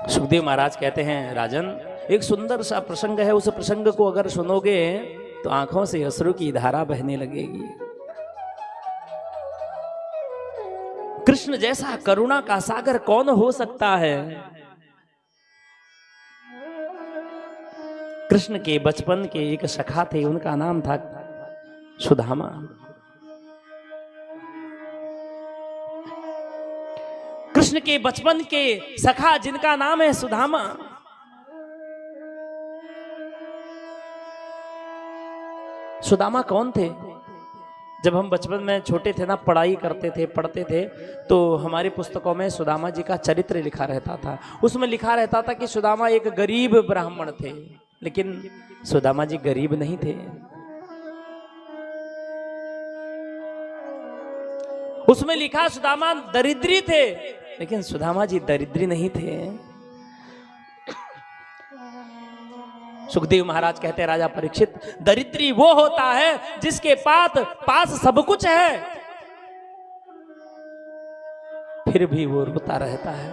सुखदेव महाराज कहते हैं, राजन एक सुंदर सा प्रसंग है, उस प्रसंग को अगर सुनोगे तो आंखों से अश्रु की धारा बहने लगेगी। कृष्ण जैसा करुणा का सागर कौन हो सकता है। कृष्ण के बचपन के एक सखा थे, उनका नाम था सुदामा। कृष्ण के बचपन के सखा जिनका नाम है सुदामा, सुदामा कौन थे? जब हम बचपन में छोटे थे ना, पढ़ाई करते थे, पढ़ते थे, तो हमारी पुस्तकों में सुदामा जी का चरित्र लिखा रहता था। उसमें लिखा रहता था कि सुदामा एक गरीब ब्राह्मण थे, लेकिन सुदामा जी गरीब नहीं थे। उसमें लिखा सुदामा दरिद्री थे, लेकिन सुदामा जी दरिद्री नहीं थे। सुखदेव महाराज कहते हैं, राजा परीक्षित, दरिद्री वो होता है जिसके पास सब कुछ है, फिर भी वो रोता रहता है।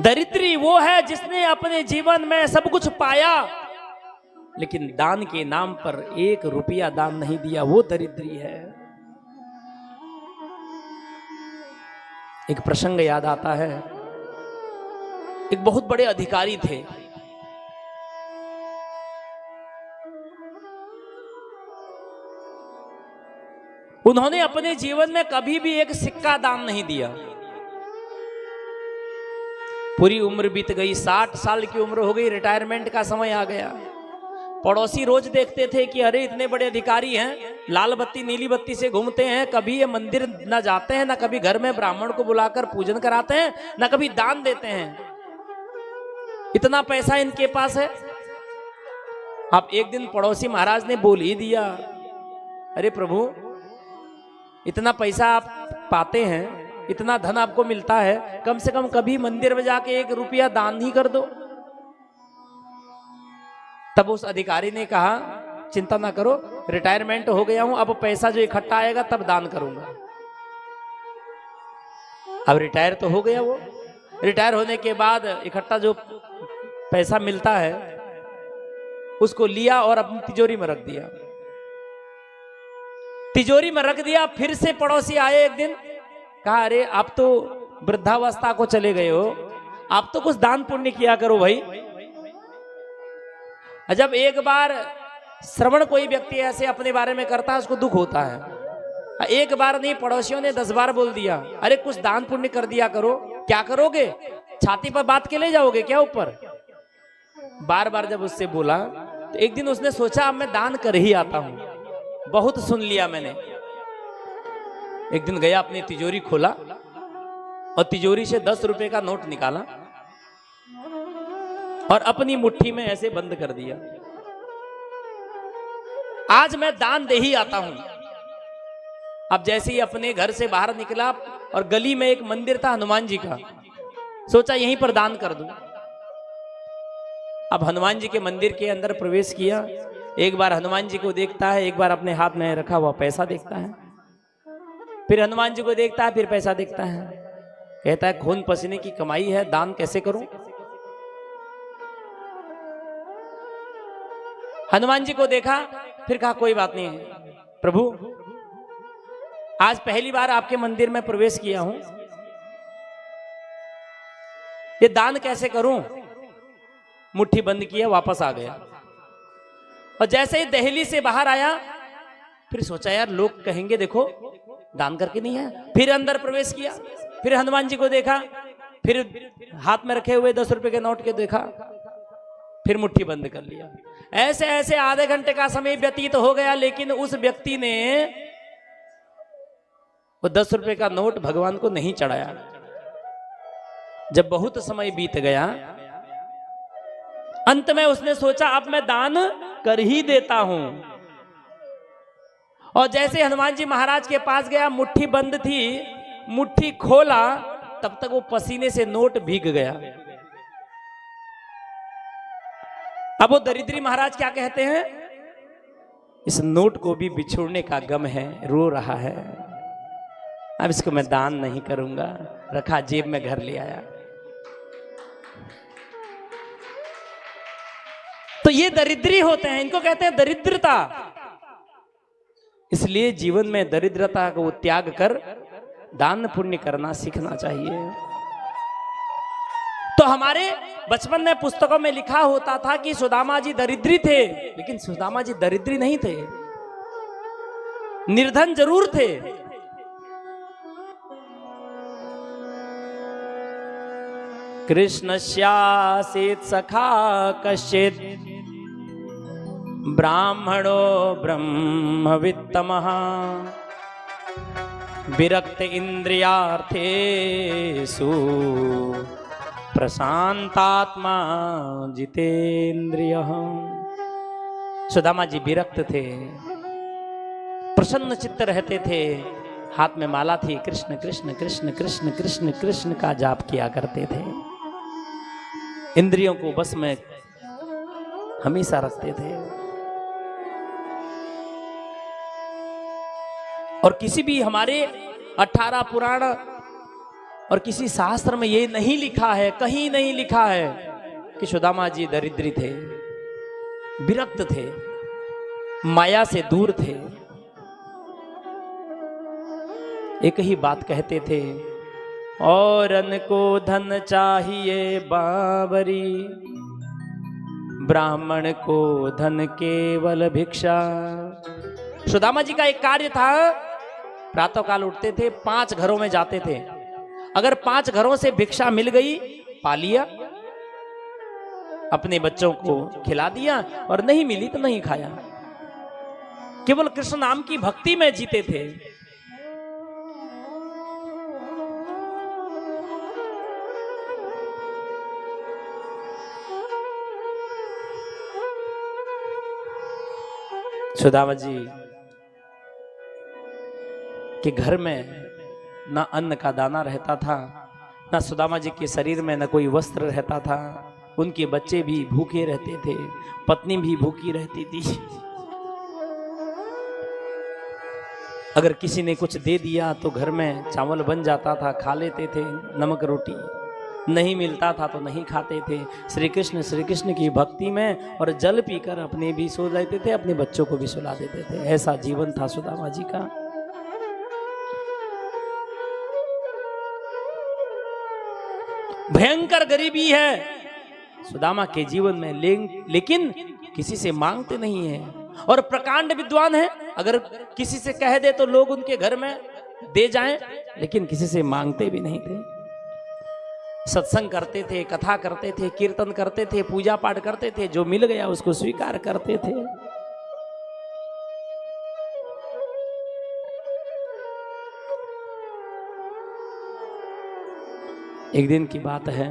दरिद्री वो है जिसने अपने जीवन में सब कुछ पाया, लेकिन दान के नाम पर 1 रुपया दान नहीं दिया, वो दरिद्री है। एक प्रसंग याद आता है, एक बहुत बड़े अधिकारी थे। उन्होंने अपने जीवन में कभी भी एक सिक्का दान नहीं दिया। पूरी उम्र बीत गई, 60 साल की उम्र हो गई, रिटायरमेंट का समय आ गया। पड़ोसी रोज देखते थे कि अरे इतने बड़े अधिकारी हैं, लाल बत्ती नीली बत्ती से घूमते हैं, कभी ये मंदिर न जाते हैं, ना कभी घर में ब्राह्मण को बुलाकर पूजन कराते हैं, ना कभी दान देते हैं। इतना पैसा इनके पास है। अब एक दिन पड़ोसी महाराज ने बोल ही दिया, अरे प्रभु, इतना पैसा आप पाते हैं, इतना धन आपको मिलता है, कम से कम कभी मंदिर में जाके 1 रुपया दान ही कर दो। तब उस अधिकारी ने कहा, चिंता ना करो, रिटायरमेंट हो गया हूं, अब पैसा जो इकट्ठा आएगा तब दान करूंगा। अब रिटायर तो हो गया वो। रिटायर होने के बाद इकट्ठा जो पैसा मिलता है उसको लिया और अपनी तिजोरी में रख दिया। तिजोरी में रख दिया। फिर से पड़ोसी आए एक दिन, कहा, अरे आप तो वृद्धावस्था को चले गए हो, आप तो कुछ दान पुण्य किया करो भाई। जब एक बार श्रवण कोई व्यक्ति ऐसे अपने बारे में करता है, उसको दुख होता है। एक बार नहीं, पड़ोसियों ने 10 बार बोल दिया, अरे कुछ दान पुण्य कर दिया करो। क्या करोगे? छाती पर बात के ले जाओगे क्या ऊपर? बार बार जब उससे बोला तो एक दिन उसने सोचा, अब मैं दान कर ही आता हूं, बहुत सुन लिया मैंने। एक दिन गया, अपनी तिजोरी खोला और तिजोरी से 10 रुपए का नोट निकाला और अपनी मुट्ठी में ऐसे बंद कर दिया। आज मैं दान दे ही आता हूं। अब जैसे ही अपने घर से बाहर निकला और गली में एक मंदिर था हनुमान जी का, सोचा यहीं पर दान कर दूं। अब हनुमान जी के मंदिर के अंदर प्रवेश किया। एक बार हनुमान जी को देखता है, एक बार अपने हाथ में रखा हुआ पैसा देखता है, फिर हनुमान जी को देखता है, फिर पैसा देखता है। कहता है, खून पसीने की कमाई है, दान कैसे करूं? हनुमान जी को देखा, फिर कहा, कोई बात नहीं है प्रभु, आज पहली बार आपके मंदिर में प्रवेश किया हूं, ये दान कैसे करूं? मुट्ठी बंद किया, वापस आ गया। और जैसे ही दहली से बाहर आया, फिर सोचा, यार लोग कहेंगे देखो दान करके नहीं है। फिर अंदर प्रवेश किया, फिर हनुमान जी को देखा, फिर हाथ में रखे हुए 10 रुपए के नोट के देखा, फिर मुट्ठी बंद कर लिया। ऐसे ऐसे आधे घंटे का समय व्यतीत हो गया, लेकिन उस व्यक्ति ने वो 10 रुपए का नोट भगवान को नहीं चढ़ाया। जब बहुत समय बीत गया, अंत में उसने सोचा, अब मैं दान कर ही देता हूं। और जैसे हनुमान जी महाराज के पास गया, मुट्ठी बंद थी, मुट्ठी खोला, तब तक वो पसीने से नोट भीग गया। अब वो दरिद्री महाराज क्या कहते हैं, इस नोट को भी बिछोड़ने का गम है, रो रहा है। अब इसको मैं दान नहीं करूंगा, रखा जेब में, घर ले आया। तो ये दरिद्री होते हैं, इनको कहते हैं दरिद्रता। इसलिए जीवन में दरिद्रता को त्याग कर दान पुण्य करना सीखना चाहिए। तो हमारे बचपन में पुस्तकों में लिखा होता था कि सुदामा जी दरिद्री थे, लेकिन सुदामा जी दरिद्री नहीं थे, निर्धन जरूर थे। कृष्णस्यासीत् सखा कश्चित् ब्राह्मणो ब्रह्मवित्तमः विरक्त इंद्रियार्थेषु प्रशांतात्मा जितेंद्रियः। सुदामा जी विरक्त थे, प्रसन्न चित्त रहते थे, हाथ में माला थी, कृष्ण कृष्ण कृष्ण कृष्ण कृष्ण कृष्ण का जाप किया करते थे, इंद्रियों को बस में हमेशा रखते थे। और किसी भी हमारे 18 पुराण और किसी शास्त्र में ये नहीं लिखा है, कहीं नहीं लिखा है कि सुदामा जी दरिद्री थे, विरक्त थे, माया से दूर थे। एक ही बात कहते थे, औरन को धन चाहिए बावरी, ब्राह्मण को धन केवल भिक्षा। सुदामा जी का एक कार्य था, प्रातः काल उठते थे, 5 घरों में जाते थे, अगर 5 घरों से भिक्षा मिल गई पा लिया, अपने बच्चों को खिला दिया, और नहीं मिली तो नहीं खाया। केवल कृष्ण नाम की भक्ति में जीते थे। सुदामा जी के घर में ना अन्न का दाना रहता था, ना सुदामा जी के शरीर में न कोई वस्त्र रहता था, उनके बच्चे भी भूखे रहते थे, पत्नी भी भूखी रहती थी। अगर किसी ने कुछ दे दिया तो घर में चावल बन जाता था, खा लेते थे, नमक रोटी। नहीं मिलता था तो नहीं खाते थे। श्री कृष्ण की भक्ति में और जल पीकर अपने भी सो जाते थे, अपने बच्चों को भी सुला देते थे। ऐसा जीवन था सुदामा जी का। भयंकर गरीबी है सुदामा के जीवन में, लेकिन किसी से मांगते नहीं है, और प्रकांड विद्वान है। अगर किसी से कह दे तो लोग उनके घर में दे जाएं, लेकिन किसी से मांगते भी नहीं थे। सत्संग करते थे, कथा करते थे, कीर्तन करते थे, पूजा पाठ करते थे, जो मिल गया उसको स्वीकार करते थे। एक दिन की बात है,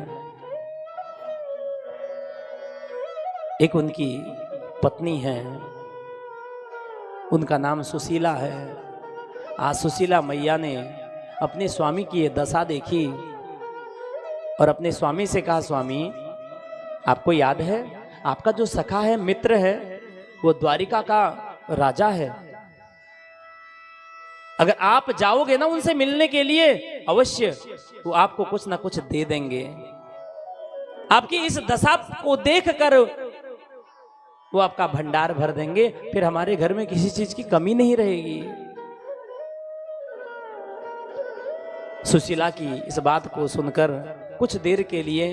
एक उनकी पत्नी है, उनका नाम सुशीला है। आज सुशीला मैया ने अपने स्वामी की ये दशा देखी और अपने स्वामी से कहा, स्वामी आपको याद है, आपका जो सखा है, मित्र है, वो द्वारिका का राजा है। अगर आप जाओगे ना उनसे मिलने के लिए, अवश्य वो आपको कुछ ना कुछ दे देंगे। आपकी इस दशा को देखकर वो आपका भंडार भर देंगे, फिर हमारे घर में किसी चीज की कमी नहीं रहेगी। सुशीला की इस बात को सुनकर कुछ देर के लिए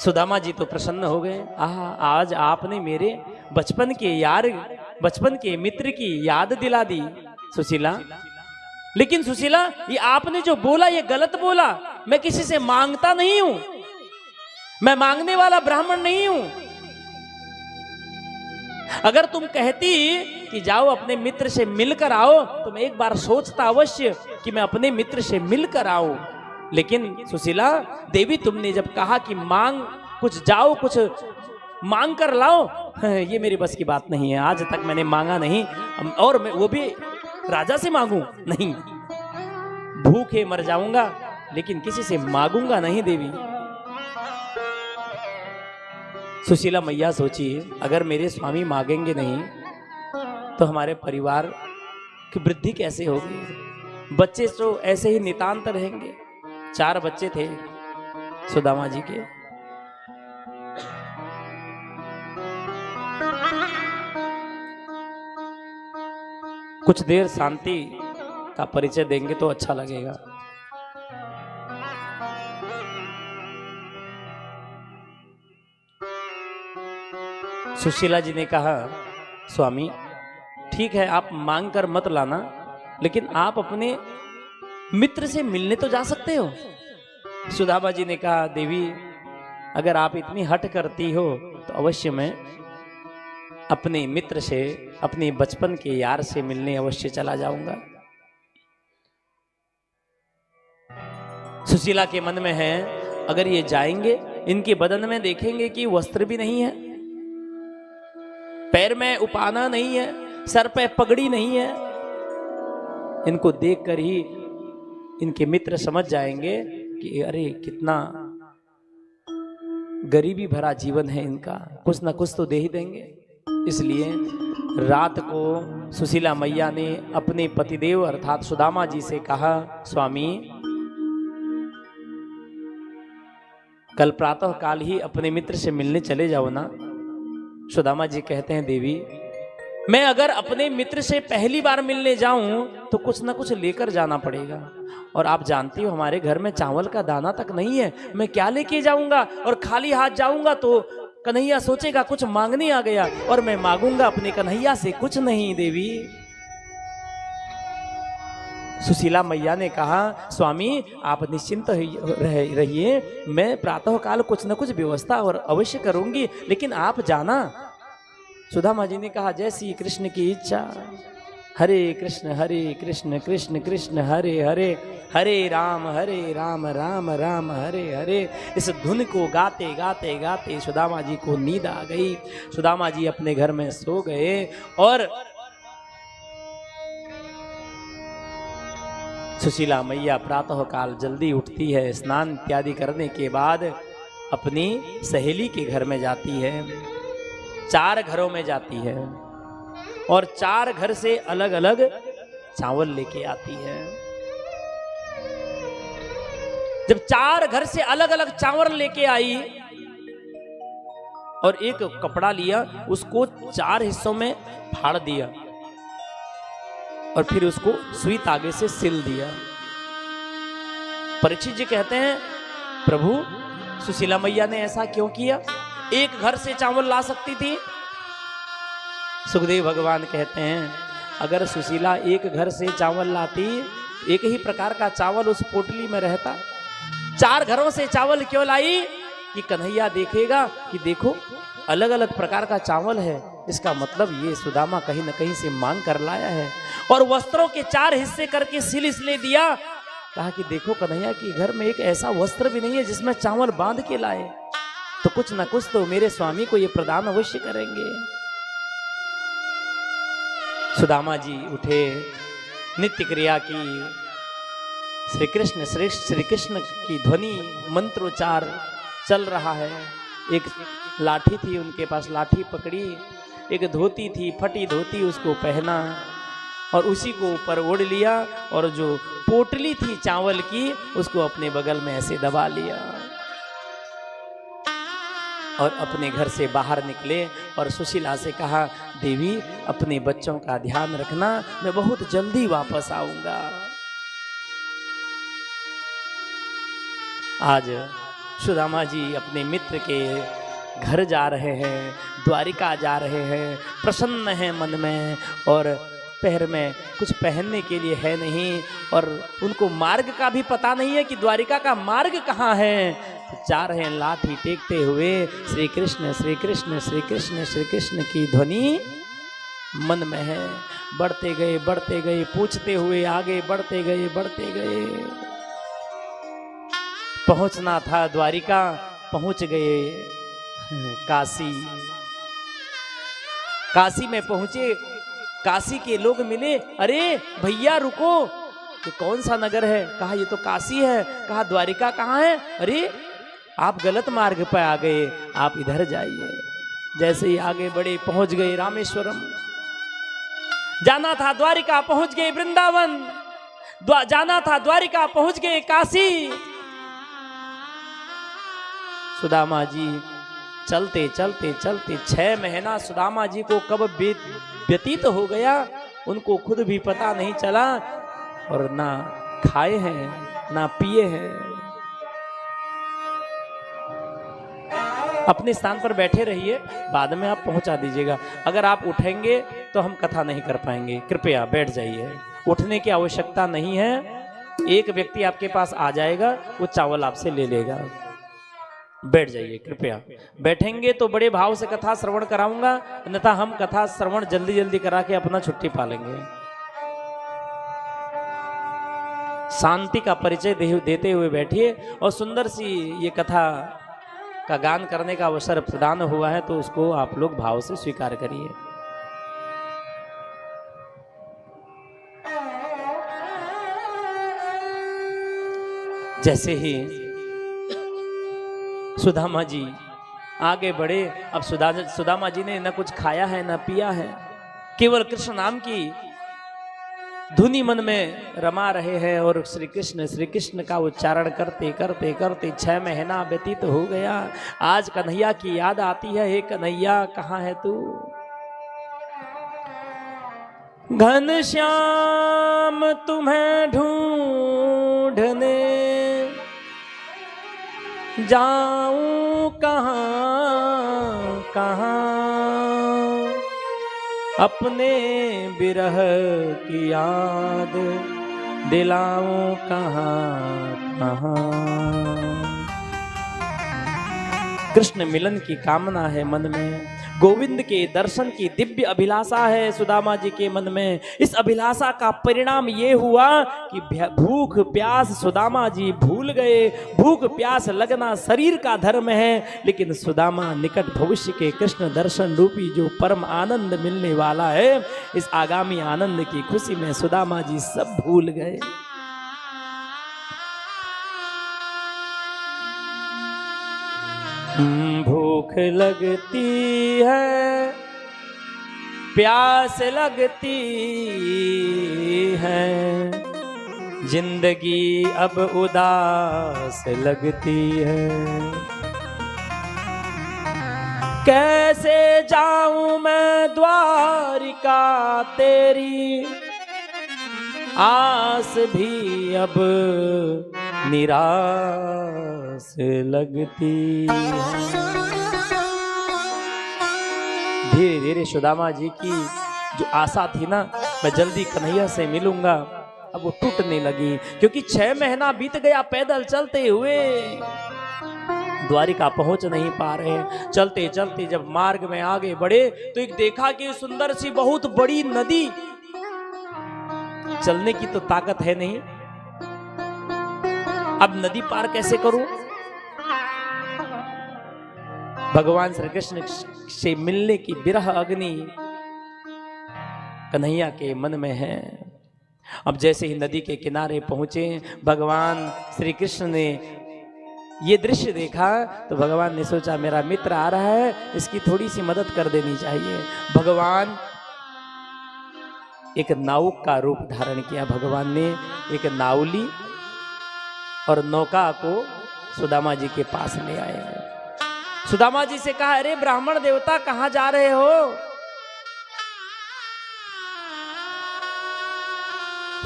सुदामा जी तो प्रसन्न हो गए। आज आपने मेरे बचपन के मित्र की याद दिला दी सुशीला। लेकिन सुशीला, ये आपने जो बोला ये गलत बोला। मैं किसी से मांगता नहीं हूं, मैं मांगने वाला ब्राह्मण नहीं हूं। अगर तुम कहती कि जाओ अपने मित्र से मिलकर आओ, तो मैं एक बार सोचता अवश्य कि मैं अपने मित्र से मिलकर आऊं। लेकिन सुशीला देवी, तुमने जब कहा कि मांग कुछ जाओ, कुछ मांग कर लाओ, ये मेरी बस की बात नहीं है। आज तक मैंने मांगा नहीं, और मैं वो भी राजा से मांगू नहीं। भूखे मर जाऊंगा, लेकिन किसी से मांगूंगा नहीं देवी। सुशीला मैया सोची, अगर मेरे स्वामी मांगेंगे नहीं तो हमारे परिवार की वृद्धि कैसे होगी। बच्चे तो ऐसे ही नितांत रहेंगे। 4 बच्चे थे सुदामा जी के। कुछ देर शांति का परिचय देंगे तो अच्छा लगेगा। सुशीला जी ने कहा, स्वामी ठीक है, आप मांग कर मत लाना, लेकिन आप अपने मित्र से मिलने तो जा सकते हो। सुदामा जी ने कहा, देवी अगर आप इतनी हट करती हो तो अवश्य मैं अपने मित्र से, अपने बचपन के यार से मिलने अवश्य चला जाऊंगा। सुशीला के मन में है, अगर ये जाएंगे, इनके बदन में देखेंगे कि वस्त्र भी नहीं है, पैर में उपाना नहीं है, सर पे पगड़ी नहीं है, इनको देखकर ही इनके मित्र समझ जाएंगे कि अरे कितना गरीबी भरा जीवन है इनका, कुछ ना कुछ तो दे ही देंगे। इसलिए रात को सुशीला मैया ने अपने पतिदेव अर्थात सुदामा जी से कहा, स्वामी कल प्रातः काल ही अपने मित्र से मिलने चले जाओ ना। सुदामा जी कहते हैं, देवी मैं अगर अपने मित्र से पहली बार मिलने जाऊं तो कुछ ना कुछ लेकर जाना पड़ेगा, और आप जानती हो हमारे घर में चावल का दाना तक नहीं है, मैं क्या लेके जाऊंगा, और खाली हाथ जाऊंगा तो कन्हैया सोचेगा कुछ मांगने आ गया, और मैं मांगूंगा अपने कन्हैया से कुछ नहीं। देवी सुशीला मैया ने कहा, स्वामी आप निश्चिंत रहिए, मैं प्रातः काल कुछ न कुछ व्यवस्था और अवश्य करूंगी, लेकिन आप जाना। सुदामा जी ने कहा, जय श्री कृष्ण की इच्छा। हरे कृष्ण कृष्ण कृष्ण हरे हरे, हरे राम राम राम हरे हरे। इस धुन को गाते गाते गाते सुदामा जी को नींद आ गई। सुदामा जी अपने घर में सो गए, और सुशीला मैया प्रातः काल जल्दी उठती है, स्नान इत्यादि करने के बाद अपनी सहेली के घर में जाती है। 4 घरों में जाती है और 4 घर से अलग अलग चावल लेके आती है। जब 4 घर से अलग अलग चावल लेके आई और एक कपड़ा लिया, उसको 4 हिस्सों में फाड़ दिया और फिर उसको सुई तागे से सिल दिया। परीक्षित जी कहते हैं, प्रभु सुशीला मैया ने ऐसा क्यों किया? एक घर से चावल ला सकती थी। सुखदेव भगवान कहते हैं, अगर सुशीला एक घर से चावल लाती, एक ही प्रकार का चावल उस पोटली में रहता। 4 घरों से चावल क्यों लाई? कि कन्हैया देखेगा कि देखो अलग अलग प्रकार का चावल है, इसका मतलब ये सुदामा कहीं न कहीं से मांग कर लाया है। और वस्त्रों के 4 हिस्से करके सिल इसलिए दिया, कहा कि देखो कन्हैया के घर में एक ऐसा वस्त्र भी नहीं है जिसमें चावल बांध के लाए, तो कुछ ना कुछ तो मेरे स्वामी को ये प्रदान अवश्य करेंगे। सुदामा जी उठे, नित्य क्रिया की, श्री कृष्ण की ध्वनि मंत्रोच्चार चल रहा है। एक लाठी थी उनके पास, लाठी पकड़ी, एक धोती थी, फटी धोती उसको पहना और उसी को ऊपर ओढ़ लिया, और जो पोटली थी चावल की उसको अपने बगल में ऐसे दबा लिया और अपने घर से बाहर निकले और सुशीला से कहा, देवी अपने बच्चों का ध्यान रखना, मैं बहुत जल्दी वापस आऊंगा। आज सुदामा जी अपने मित्र के घर जा रहे हैं, द्वारिका जा रहे हैं, प्रसन्न हैं मन में, और पैर में कुछ पहनने के लिए है नहीं, और उनको मार्ग का भी पता नहीं है कि द्वारिका का मार्ग कहाँ है। तो जा रहे हैं लाठी टेकते हुए, श्री कृष्ण श्री कृष्ण श्री कृष्ण श्री कृष्ण की ध्वनि मन में है। बढ़ते गए पूछते हुए आगे बढ़ते गए। पहुंचना था द्वारिका, पहुंच गए काशी। काशी में पहुंचे, काशी के लोग मिले, अरे भैया रुको, ये कौन सा नगर है? कहा ये तो काशी है। कहा द्वारिका कहाँ है? अरे आप गलत मार्ग पर आ गए, आप इधर जाइए। जैसे ही आगे बढ़े पहुंच गए रामेश्वरम। जाना था द्वारिका, पहुंच गए वृंदावन। जाना था द्वारिका, पहुंच गए काशी। सुदामा जी चलते चलते चलते 6 महीना सुदामा जी को कब व्यतीत हो गया उनको खुद भी पता नहीं चला, और ना खाए हैं ना पिए हैं। अपने स्थान पर बैठे रहिए, बाद में आप पहुंचा दीजिएगा। अगर आप उठेंगे तो हम कथा नहीं कर पाएंगे, कृपया बैठ जाइए। उठने की आवश्यकता नहीं है, एक व्यक्ति आपके पास आ जाएगा, वो चावल आपसे ले लेगा। बैठ जाइए कृपया। बैठेंगे तो बड़े भाव से कथा श्रवण कराऊंगा, अन्यथा हम कथा श्रवण जल्दी जल्दी करा के अपना छुट्टी पालेंगे। शांति का परिचय देते हुए बैठिए, और सुंदर सी ये कथा का गान करने का अवसर प्रदान हुआ है तो उसको आप लोग भाव से स्वीकार करिए। जैसे ही सुदामा जी आगे बढ़े, अब सुदामा जी ने न कुछ खाया है न पिया है, केवल कृष्ण नाम की धुनी मन में रमा रहे हैं, और श्री कृष्ण का उच्चारण करते करते करते 6 महीना व्यतीत हो गया। आज कन्हैया की याद आती है, हे कन्हैया कहाँ है तू? घनश्याम तुम्हें ढूंढने जाऊं कहाँ कहाँ, अपने बिरह की याद दिलाऊं कहाँ कहाँ। कृष्ण मिलन की कामना है मन में, गोविंद के दर्शन की दिव्य अभिलाषा है सुदामा जी के मन में। इस अभिलाषा का परिणाम ये हुआ कि भूख प्यास सुदामा जी भूल गए। भूख प्यास लगना शरीर का धर्म है, लेकिन सुदामा निकट भविष्य के कृष्ण दर्शन रूपी जो परम आनंद मिलने वाला है, इस आगामी आनंद की खुशी में सुदामा जी सब भूल गए। भूख लगती है, प्यास लगती है, जिंदगी अब उदास लगती है। कैसे जाऊं मैं द्वारिका तेरी, आस भी अब निराश लगती है। धीरे धीरे सुदामा जी की जो आशा थी ना, मैं जल्दी कन्हैया से मिलूंगा, अब वो टूटने लगी, क्योंकि 6 महीना बीत गया पैदल चलते हुए, द्वारिका पहुंच नहीं पा रहे। चलते चलते जब मार्ग में आगे बढ़े तो एक देखा कि सुंदर सी बहुत बड़ी नदी, चलने की तो ताकत है नहीं, अब नदी पार कैसे करूं? भगवान श्री कृष्ण से मिलने की विरह अग्नि कन्हैया के मन में है। अब जैसे ही नदी के किनारे पहुंचे, भगवान श्री कृष्ण ने ये दृश्य देखा तो भगवान ने सोचा मेरा मित्र आ रहा है, इसकी थोड़ी सी मदद कर देनी चाहिए। भगवान एक नाउक का रूप धारण किया। भगवान ने एक नावली और नौका को सुदामा जी के पास ले आए। सुदामा जी से कहा, अरे ब्राह्मण देवता कहां जा रहे हो?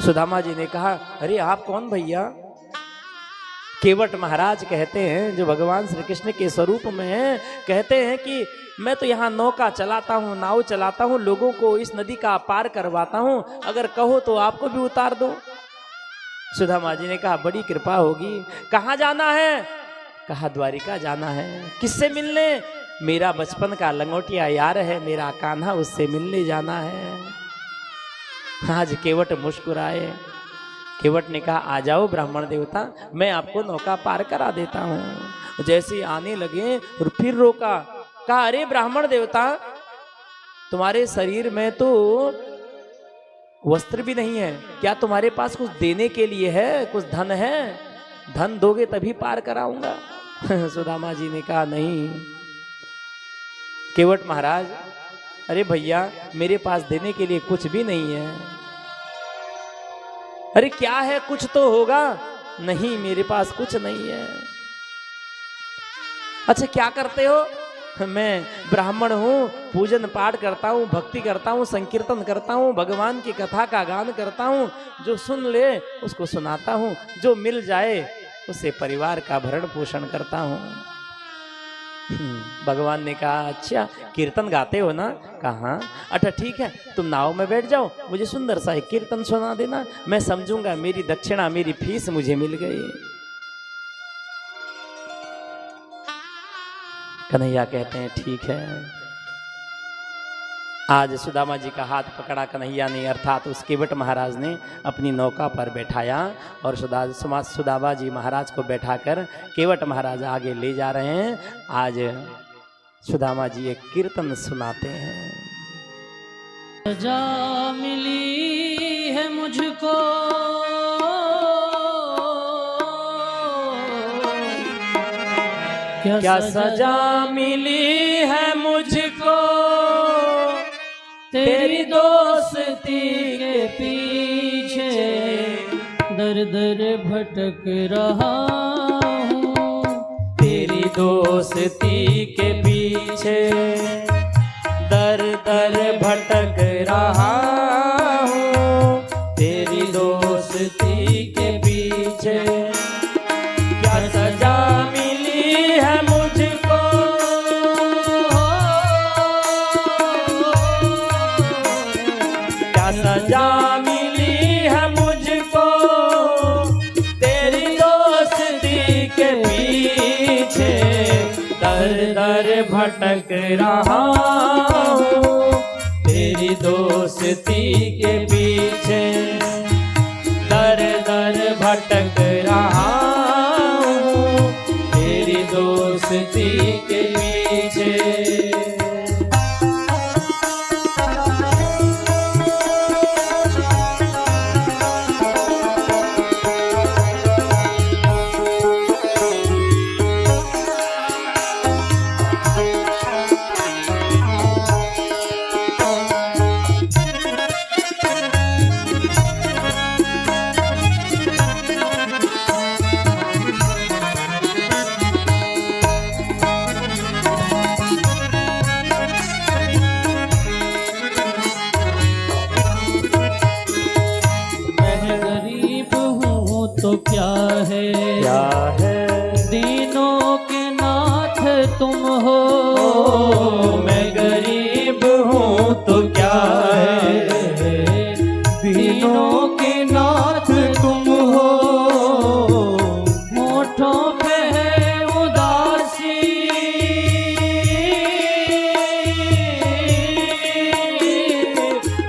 सुदामा जी ने कहा, अरे आप कौन भैया? केवट महाराज कहते हैं, जो भगवान श्री कृष्ण के स्वरूप में हैं, कहते हैं कि मैं तो यहाँ नौका चलाता हूँ, नाव चलाता हूँ, लोगों को इस नदी का पार करवाता हूँ, अगर कहो तो आपको भी उतार दो। सुदामा जी ने कहा, बड़ी कृपा होगी। कहाँ जाना है? कहा, द्वारिका जाना है। किससे मिलने? मेरा बचपन का लंगोटिया यार है, मेरा कान्हा, उससे मिलने जाना है। आज केवट मुस्कुराए। केवट ने कहा, आ जाओ ब्राह्मण देवता, मैं आपको नौका पार करा देता हूँ। जैसे आने लगे और फिर रोका, कहा, अरे ब्राह्मण देवता, तुम्हारे शरीर में तो वस्त्र भी नहीं है, क्या तुम्हारे पास कुछ देने के लिए है? कुछ धन है? धन दोगे तभी पार कराऊंगा। सुदामा जी ने कहा, नहीं। केवट महाराज, अरे भैया, मेरे पास देने के लिए कुछ भी नहीं है। अरे क्या है, कुछ तो होगा। नहीं, मेरे पास कुछ नहीं है। अच्छा क्या करते हो? मैं ब्राह्मण हूँ, पूजन पाठ करता हूँ, भक्ति करता हूँ, संकीर्तन करता हूँ, भगवान की कथा का गान करता हूँ, जो सुन ले उसको सुनाता हूँ, जो मिल जाए उसे परिवार का भरण पोषण करता हूँ। भगवान ने कहा अच्छा कीर्तन गाते हो ना? कहा अच्छा ठीक है, तुम नाव में बैठ जाओ, मुझे सुंदर सा एक कीर्तन सुना देना, मैं समझूंगा मेरी दक्षिणा, मेरी फीस मुझे मिल गई। कन्हैया कहते हैं ठीक है। आज सुदामा जी का हाथ पकड़ा कन्हैया ने, अर्थात उस केवट महाराज ने अपनी नौका पर बैठाया और सुदामा जी महाराज को बैठाकर केवट महाराज आगे ले जा रहे हैं। आज सुदामा जी एक कीर्तन सुनाते हैं। सजा मिली है मुझको क्या सजा मिली है मुझको, तेरी दोस्ती के पीछे दर दर भटक रहा हूँ। तेरी दोस्ती के पीछे दर दर भटक रहा हूँ। तेरी दोस्ती के पीछे क्या सजा है मुझको, क्या सजा मिली है मुझको, तेरी दोस्ती के पीछे दर दर भटक रहा हूँ। तेरी दोस्ती के पीछे दर दर भटक रहा हूँ। तेरी दोस्ती के पीछे तो क्या है दीनों के नाथ तुम हो। मैं गरीब हूँ तो क्या है, दीनों के नाथ तुम हो। होठों पे है उदासी,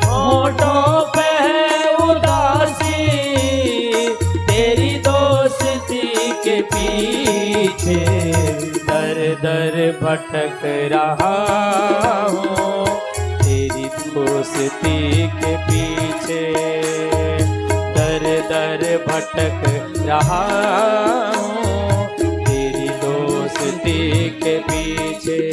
होठों पे है उदासी, तेरी दोस्ती के पीछे दर दर भटक रहा हूँ। तेरी दोस्ती के पीछे दर दर भटक रहा हूँ। तेरी दोस्ती के पीछे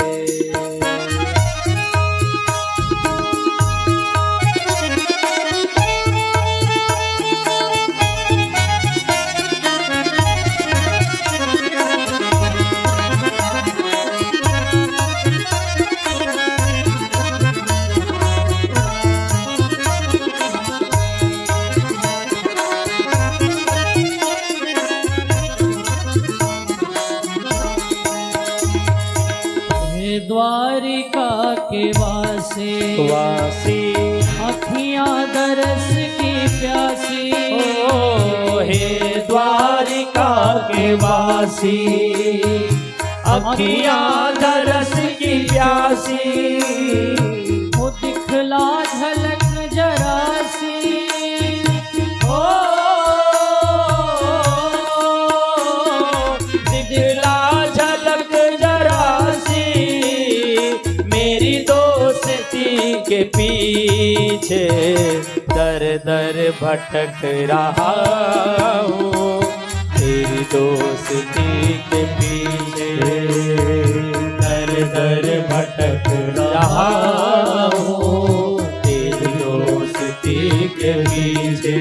द्वारिका के वासी अखियां दरस की प्यासी। ओ हे द्वारिका के वासी अखियां दरस की प्यासी, वो दिखला झलक जरासी। ओ दिखला झलक जरासी, मेरी दोस्ती के पीछे दर दर भटक रहा हूँ। तेरी दोस्ती के पीछे दर दर भटक रहा हूँ। तेरी दोस्ती के पीछे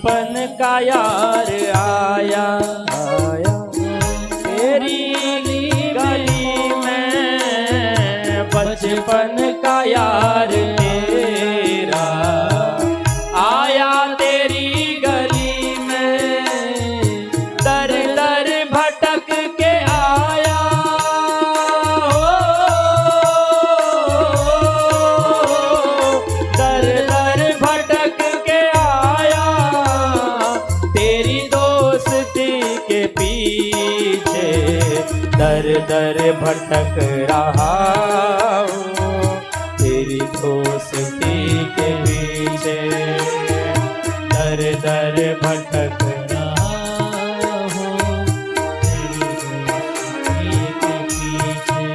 बचपन का यार आया आया तेरी गली में, बचपन का यार तेरा आया तेरी गली में, दर दर भटक के आया हो, दर दर भटक के आया तेरी दोस्ती के पीछे, दर दर भटक रहा हूँ तेरी दोस्ती के पीछे, दर दर भटक रहा हूँ तेरी दोस्ती के पीछे।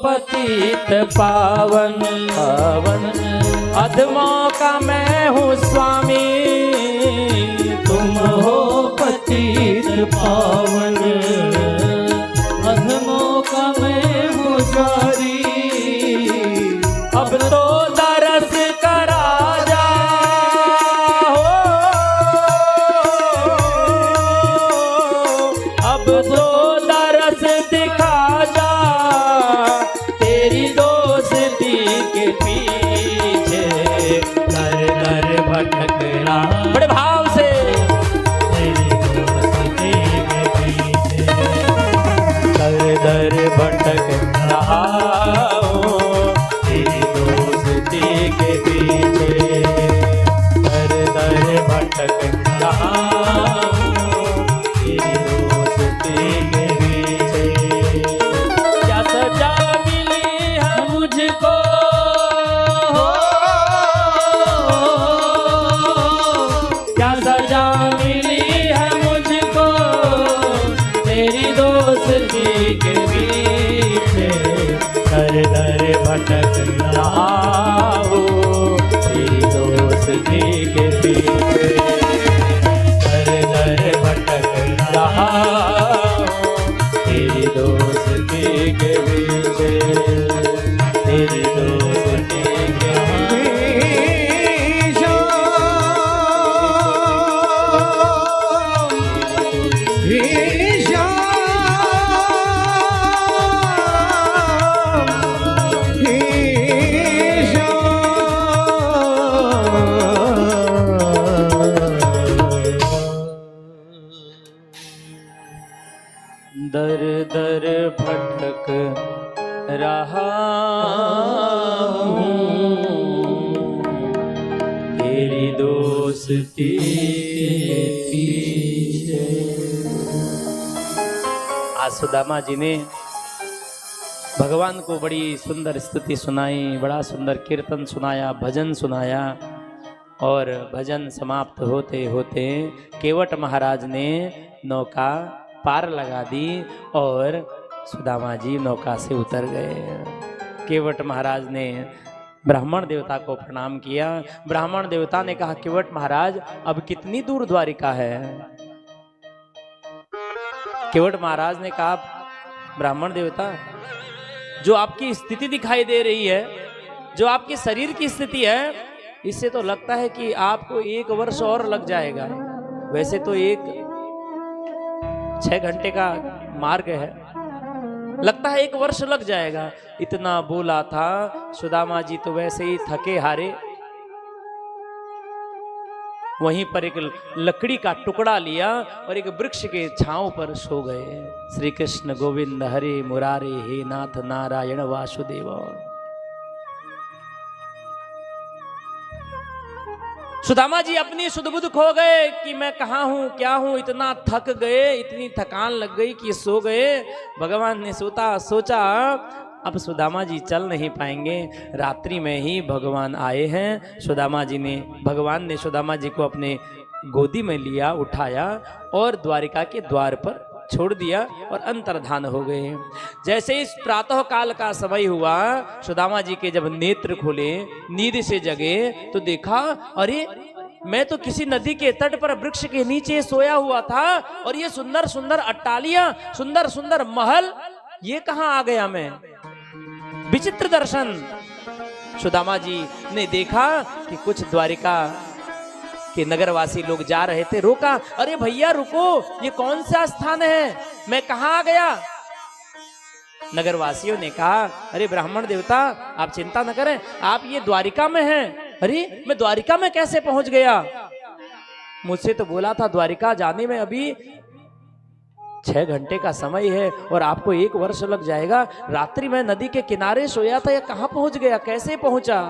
पतित पावन पावन अधमों का मैं हूँ स्वामी, तुम हो पतित पावन अधमों का मैं हूँ स्वामी, अब तो दरस करा जा हो, अब तो दरस दिखा जा तेरी दोस्ती के पीछे, दर दर भटकना बड़े भाव से तेरी दोस्ती के पीछे, दर दर भटक रहा हूँ तेरी दोस्ती के पीछे, दर दर भटक रहा हूँ तेरी दोस्ती के पीछे। क्या सजा मिली है मुझको, क्या सजा मिली है मुझको तेरी दोस्ती के पीछे, दर दर भटक रहा हूँ तेरी दोस्ती के पीछे, दर दर भटक रहा हूँ तेरी दोस्ती के पीछे, तेरी दोस्ती के दर दर भटक रहा हूँ तेरी दोस्ती के पीछे। आज सुदामा जी ने भगवान को बड़ी सुंदर स्तुति सुनाई, बड़ा सुंदर कीर्तन सुनाया, भजन सुनाया, और भजन समाप्त होते होते केवट महाराज ने नौका पार लगा दी और सुदामा जी नौका से उतर गए। केवट महाराज ने ब्राह्मण देवता को प्रणाम किया। ब्राह्मण देवता ने कहा, केवट महाराज अब कितनी दूर द्वारिका है? केवट महाराज ने कहा, ब्राह्मण देवता, जो आपकी स्थिति दिखाई दे रही है, जो आपके शरीर की स्थिति है, इससे तो लगता है कि आपको 1 वर्ष और लग जाएगा। वैसे तो 6 घंटे का मार्ग है, लगता है 1 वर्ष लग जाएगा। इतना बोला था। सुदामा जी तो वैसे ही थके हारे वहीं पर एक लकड़ी का टुकड़ा लिया और एक वृक्ष के छांव पर सो गए। श्री कृष्ण गोविंद हरे मुरारे, हे नाथ नारायण वासुदेव। सुदामा जी अपनी सुध-बुध खो गए कि मैं कहाँ हूँ क्या हूँ, इतना थक गए, इतनी थकान लग गई कि सो गए। भगवान ने सोचा अब सुदामा जी चल नहीं पाएंगे, रात्रि में ही भगवान आए हैं। भगवान ने सुदामा जी को अपने गोदी में लिया, उठाया और द्वारिका के द्वार पर छोड़ दिया और अंतर्धान हो गए। जैसे इस प्रातः काल का समय हुआ, सुदामा जी के जब नेत्र खुले, नींद से जगे तो देखा अरे मैं तो किसी नदी के तट पर वृक्ष के नीचे सोया हुआ था और ये सुंदर सुंदर अट्टालियां, सुंदर सुंदर महल, ये कहां आ गया मैं। विचित्र दर्शन। सुदामा जी ने देखा कि कुछ द्वारिका के नगरवासी लोग जा रहे थे, रोका, अरे भैया रुको, ये कौन सा स्थान है, मैं कहां आ गया। नगरवासियों ने कहा अरे ब्राह्मण देवता आप चिंता न करें, आप ये द्वारिका में हैं। अरे मैं द्वारिका में कैसे पहुंच गया, मुझसे तो बोला था द्वारिका जाने में अभी 6 घंटे का समय है और आपको 1 वर्ष लग जाएगा। रात्रि में नदी के किनारे सोया था, या कहां पहुंच गया, कैसे पहुंचा।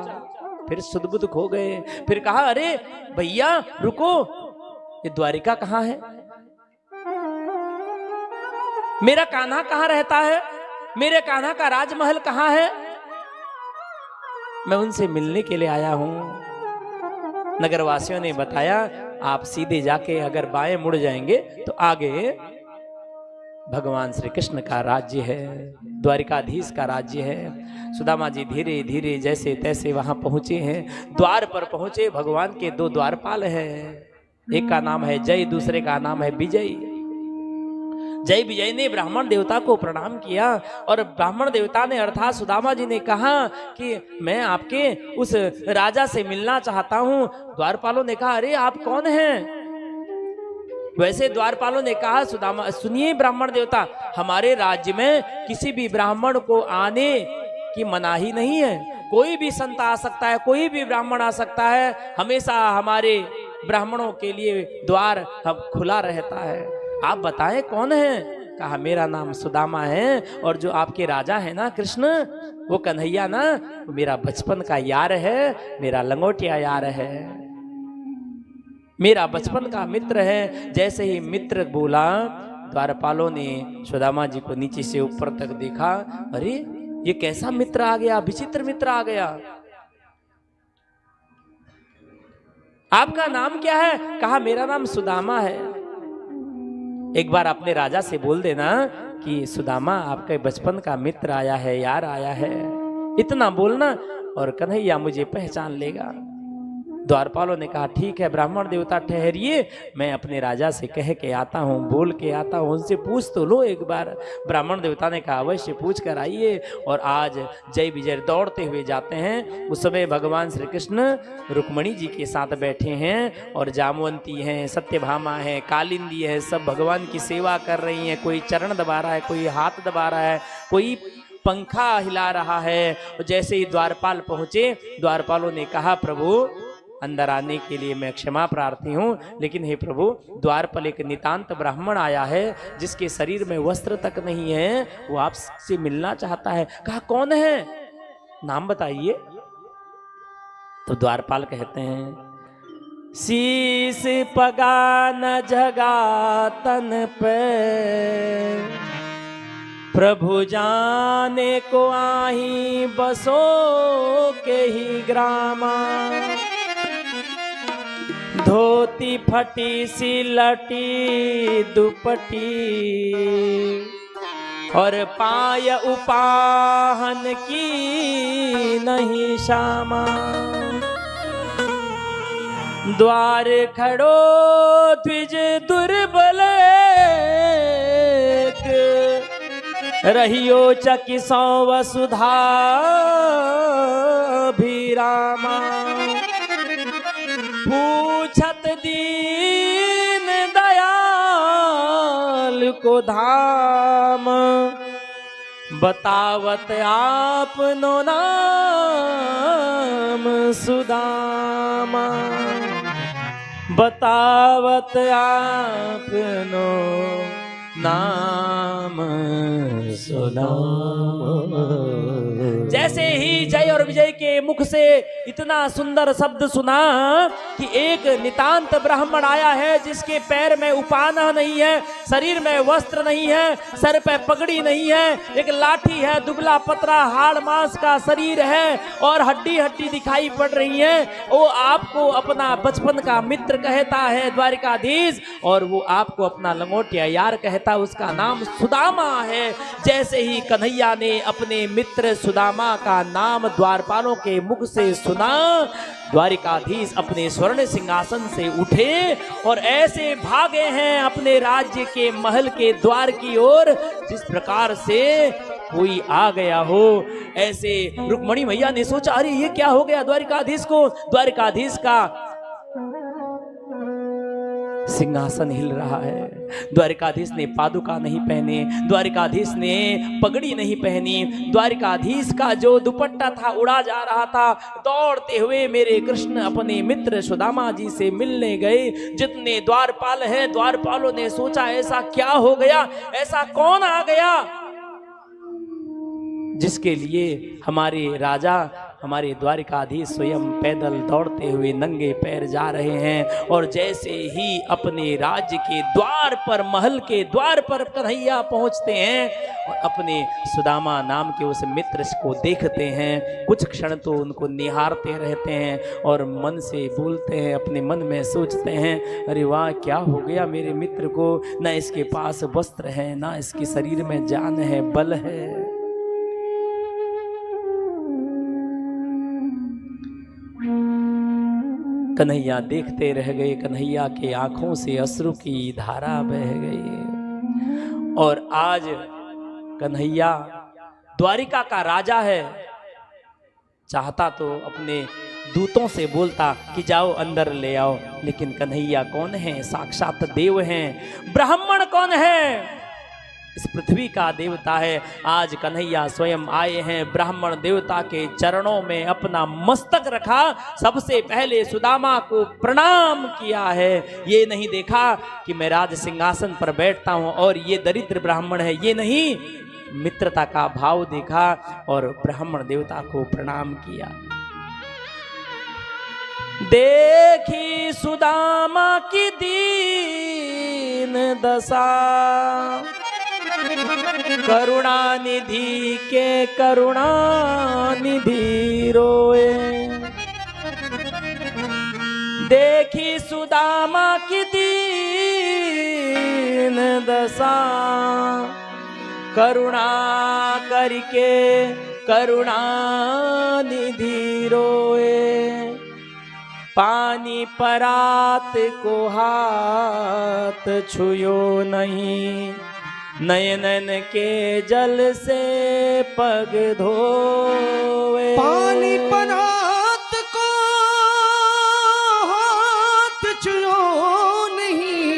फिर सुध-बुध खो गए। फिर कहा अरे भैया रुको, ये द्वारिका कहां है, मेरा कान्हा कहां रहता है, मेरे कान्हा का राजमहल कहां है, मैं उनसे मिलने के लिए आया हूं। नगरवासियों ने बताया आप सीधे जाके अगर बाएं मुड़ जाएंगे तो आगे भगवान श्री कृष्ण का राज्य है, द्वारिकाधीश का राज्य है। सुदामा जी धीरे धीरे जैसे तैसे वहां पहुंचे हैं। द्वार पर पहुंचे, भगवान के 2 द्वारपाल हैं, एक का नाम है जय, दूसरे का नाम है विजय। जय विजय ने ब्राह्मण देवता को प्रणाम किया और ब्राह्मण देवता ने अर्थात सुदामा जी ने कहा कि मैं आपके उस राजा से मिलना चाहता हूं। द्वारपालों ने कहा अरे आप कौन हैं। वैसे द्वारपालों ने कहा सुदामा सुनिए ब्राह्मण देवता, हमारे राज्य में किसी भी ब्राह्मण को आने की मनाही नहीं है, कोई भी संत आ सकता है, कोई भी ब्राह्मण आ सकता है, हमेशा हमारे ब्राह्मणों के लिए द्वार खुला रहता है। आप बताएं कौन है। कहा मेरा नाम सुदामा है और जो आपके राजा है ना कृष्ण, वो कन्हैया ना, वो मेरा बचपन का यार है, मेरा लंगोटिया यार है, मेरा बचपन का मित्र है। जैसे ही मित्र बोला, द्वारपालों ने सुदामा जी को नीचे से ऊपर तक देखा, अरे ये कैसा मित्र आ गया, विचित्र मित्र आ गया। आपका नाम क्या है। कहा मेरा नाम सुदामा है। एक बार अपने राजा से बोल देना कि सुदामा आपके बचपन का मित्र आया है, यार आया है, इतना बोलना और कन्हैया मुझे पहचान लेगा। द्वारपालों ने कहा ठीक है ब्राह्मण देवता ठहरिए, मैं अपने राजा से कह के आता हूँ, बोल के आता हूँ, उनसे पूछ तो लो एक बार। ब्राह्मण देवता ने कहा अवश्य पूछ कर आइए। और आज जय विजय दौड़ते हुए जाते हैं। उस समय भगवान श्री कृष्ण रुक्मणी जी के साथ बैठे हैं और जामवंती हैं, सत्यभामा है, कालिंदी है, सब भगवान की सेवा कर रही हैं। कोई चरण दबा रहा है, कोई हाथ दबा रहा है, कोई पंखा हिला रहा है। जैसे ही द्वारपाल पहुंचे, द्वारपालों ने कहा प्रभु अंदर आने के लिए मैं क्षमा प्रार्थी हूँ, लेकिन हे प्रभु द्वार पर एक नितांत ब्राह्मण आया है जिसके शरीर में वस्त्र तक नहीं है, वो आपसे मिलना चाहता है। कहा कौन है, नाम बताइए। तो द्वारपाल कहते हैं शीस पगा न जगा तन पे, प्रभु जाने को आही बसो के ही ग्रामा, धोती फटी सी लटी दुपटी और पाय उपाहन की नहीं शामा, द्वार खड़ो द्विज दुर्बल रहियो चकिसो वसुधा भीरामा, पूछत दीन दयाल को धाम, बतावत आपनो नाम सुदामा, बतावत आपनो नाम सुदामा। जैसे ही जय और विजय के मुख से इतना सुंदर शब्द सुना कि एक नितांत ब्राह्मण आया है जिसके पैर में उपाना नहीं है, शरीर में वस्त्र नहीं है, सर पे पगड़ी नहीं है, एक लाठी है, दुबला पतरा हाड़ मांस का शरीर है और हड्डी हड्डी दिखाई पड़ रही है। वो आपको अपना बचपन का मित्र कहता है द्वारिकाधीश, और वो आपको अपना लंगोटिया यार कहता, उसका नाम सुदामा है। जैसे ही कन्हैया ने अपने मित्र सुदामा का नाम द्वारपालों के मुख से सुना, द्वारिकाधीश अपने स्वर्ण सिंहासन से उठे और ऐसे भागे हैं अपने राज्य के महल के द्वार की ओर जिस प्रकार से कोई आ गया हो। ऐसे रुक्मणी मैया ने सोचा, अरे ये क्या हो गया द्वारिकाधीश को। द्वारिकाधीश का सिंहासन हिल रहा है। द्वारिकाधीश ने पादुका नहीं पहने, द्वारिकाधीश ने पगड़ी नहीं पहनी, द्वारिकाधीश का जो दुपट्टा था उड़ा जा रहा था। दौड़ते हुए मेरे कृष्ण अपने मित्र सुदामा जी से मिलने गए। जितने द्वारपाल हैं, द्वारपालों ने सोचा ऐसा क्या हो गया, ऐसा कौन आ गया जिसके लिए हमारे राजा, हमारे द्वारिकाधीश स्वयं पैदल दौड़ते हुए नंगे पैर जा रहे हैं। और जैसे ही अपने राज्य के द्वार पर, महल के द्वार पर कन्हैया पहुंचते हैं और अपने सुदामा नाम के उस मित्र को देखते हैं, कुछ क्षण तो उनको निहारते रहते हैं और मन से बोलते हैं, अपने मन में सोचते हैं, अरे वाह क्या हो गया मेरे मित्र को, ना इसके पास वस्त्र है, ना इसके शरीर में जान है, बल है। कन्हैया देखते रह गए। कन्हैया के आंखों से अश्रु की धारा बह गई। और आज कन्हैया द्वारिका का राजा है, चाहता तो अपने दूतों से बोलता कि जाओ अंदर ले आओ, लेकिन कन्हैया कौन है, साक्षात देव हैं। ब्राह्मण कौन है, इस पृथ्वी का देवता है। आज कन्हैया स्वयं आए हैं, ब्राह्मण देवता के चरणों में अपना मस्तक रखा, सबसे पहले सुदामा को प्रणाम किया है। ये नहीं देखा कि मैं राज सिंहासन पर बैठता हूं और ये दरिद्र ब्राह्मण है, ये नहीं, मित्रता का भाव देखा और ब्राह्मण देवता को प्रणाम किया। देखी सुदामा की दीन दशा, करुणानिधि के करुणानिधि रोए। देखी सुदामा की दीन दशा, करुणा करके करुणानिधि रोए। पानी परात को हाथ छुयो नहीं, नयनन के जल से पग धोए। पानी परात को हाथ छुओ नहीं,